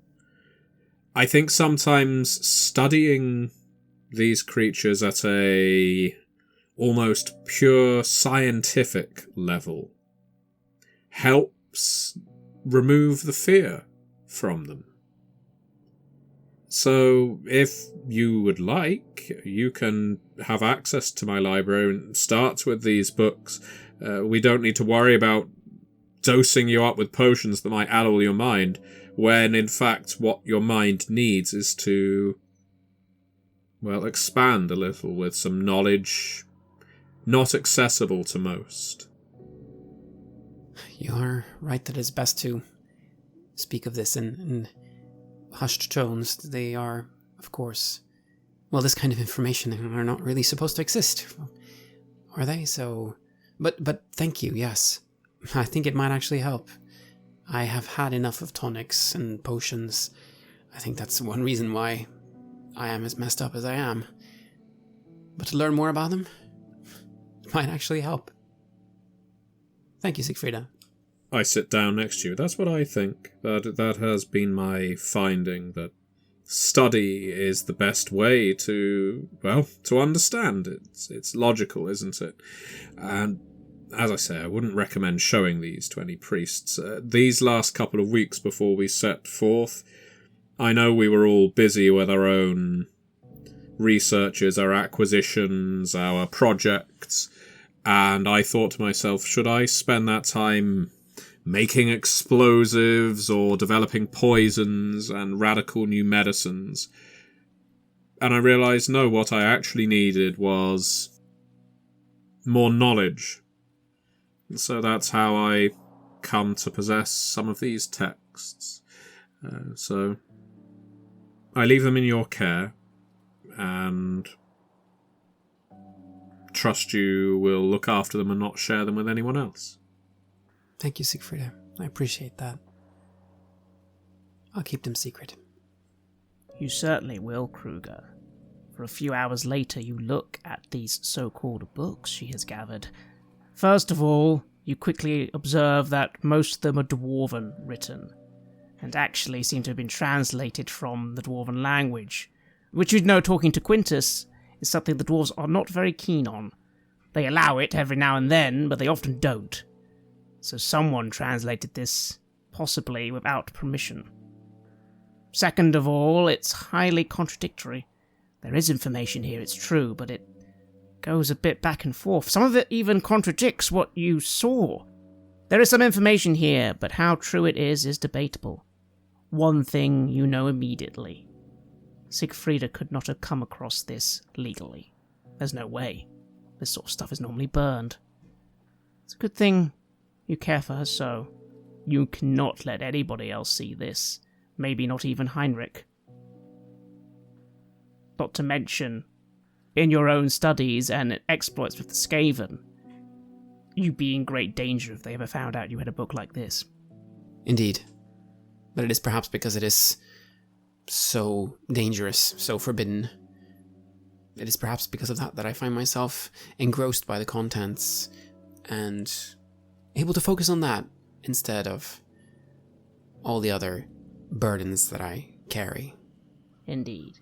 I think sometimes studying these creatures at a almost pure scientific level helps remove the fear from them. So, if you would like, you can have access to my library and start with these books. We don't need to worry about dosing you up with potions that might addle your mind, when in fact what your mind needs is to, well, expand a little with some knowledge not accessible to most. You are right that it's best to speak of this in hushed tones. They are, of course, well, this kind of information are not really supposed to exist, are they? So, but thank you, yes. I think it might actually help. I have had enough of tonics and potions. I think that's one reason why I am as messed up as I am. But to learn more about them, it might actually help. Thank you, Siegfrieda. I sit down next to you. That's what I think. That has been my finding, that study is the best way to understand. It's logical, isn't it? And as I say, I wouldn't recommend showing these to any priests. These last couple of weeks before we set forth, I know we were all busy with our own researches, our acquisitions, our projects, and I thought to myself, should I spend that time making explosives or developing poisons and radical new medicines? And I realized, no, what I actually needed was more knowledge. And so that's how I come to possess some of these texts. So I leave them in your care and trust you will look after them and not share them with anyone else. Thank you, Siegfrieda. I appreciate that. I'll keep them secret. You certainly will, Kruger. For a few hours later, you look at these so-called books she has gathered. First of all, you quickly observe that most of them are Dwarven written, and actually seem to have been translated from the Dwarven language, which you'd know, talking to Quintus, is something the dwarves are not very keen on. They allow it every now and then, but they often don't. So someone translated this, possibly without permission. Second of all, it's highly contradictory. There is information here, it's true, but it goes a bit back and forth. Some of it even contradicts what you saw. There is some information here, but how true it is debatable. One thing you know immediately. Siegfrieda could not have come across this legally. There's no way. This sort of stuff is normally burned. It's a good thing you care for her so. You cannot let anybody else see this. Maybe not even Heinrich. Not to mention, in your own studies and exploits with the Skaven, you'd be in great danger if they ever found out you had a book like this. Indeed. But it is perhaps because it is so dangerous, so forbidden. It is perhaps because of that I find myself engrossed by the contents and able to focus on that instead of all the other burdens that I carry. Indeed.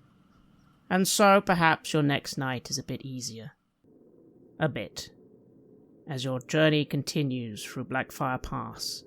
And so perhaps your next night is a bit easier. A bit. As your journey continues through Blackfire Pass.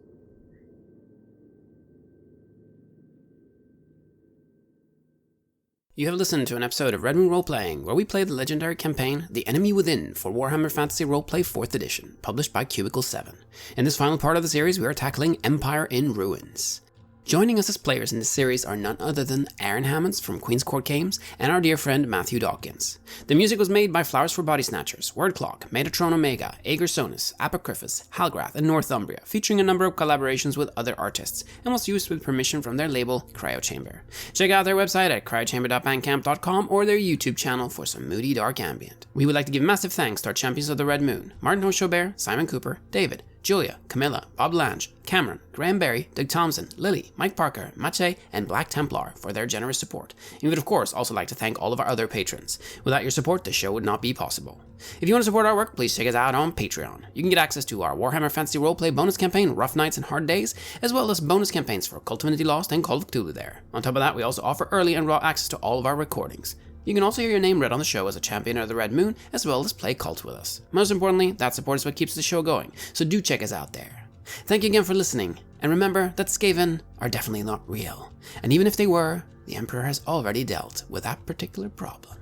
You have listened to an episode of Red Moon Roleplaying, where we play the legendary campaign The Enemy Within for Warhammer Fantasy Roleplay 4th Edition, published by Cubicle 7. In this final part of the series, we are tackling Empire in Ruins. Joining us as players in this series are none other than Aaron Hammonds from Queen's Court Games and our dear friend Matthew Dawkins. The music was made by Flowers for Body Snatchers, Wordclock, Metatron Omega, Ager Sonus, Apocryphus, Halgrath, and Northumbria, featuring a number of collaborations with other artists, and was used with permission from their label Cryochamber. Check out their website at cryochamber.bandcamp.com or their YouTube channel for some moody dark ambient. We would like to give massive thanks to our champions of the Red Moon, Martin Heuschober, Simon Cooper, David, Julia, Camilla, Bob Lange, Cameron, Graham Barey, Doug Thomson, Lily, Mike Parker, Maciej, and Black Templar for their generous support. And we would of course also like to thank all of our other patrons. Without your support, the show would not be possible. If you want to support our work, please check us out on Patreon. You can get access to our Warhammer Fantasy Roleplay bonus campaign, Rough Nights and Hard Days, as well as bonus campaigns for Cult of Divinity Lost and Call of Cthulhu there. On top of that, we also offer early and raw access to all of our recordings. You can also hear your name read on the show as a champion of the Red Moon, as well as play Cult with us. Most importantly, that support is what keeps the show going, so do check us out there. Thank you again for listening, and remember that Skaven are definitely not real. And even if they were, the Emperor has already dealt with that particular problem.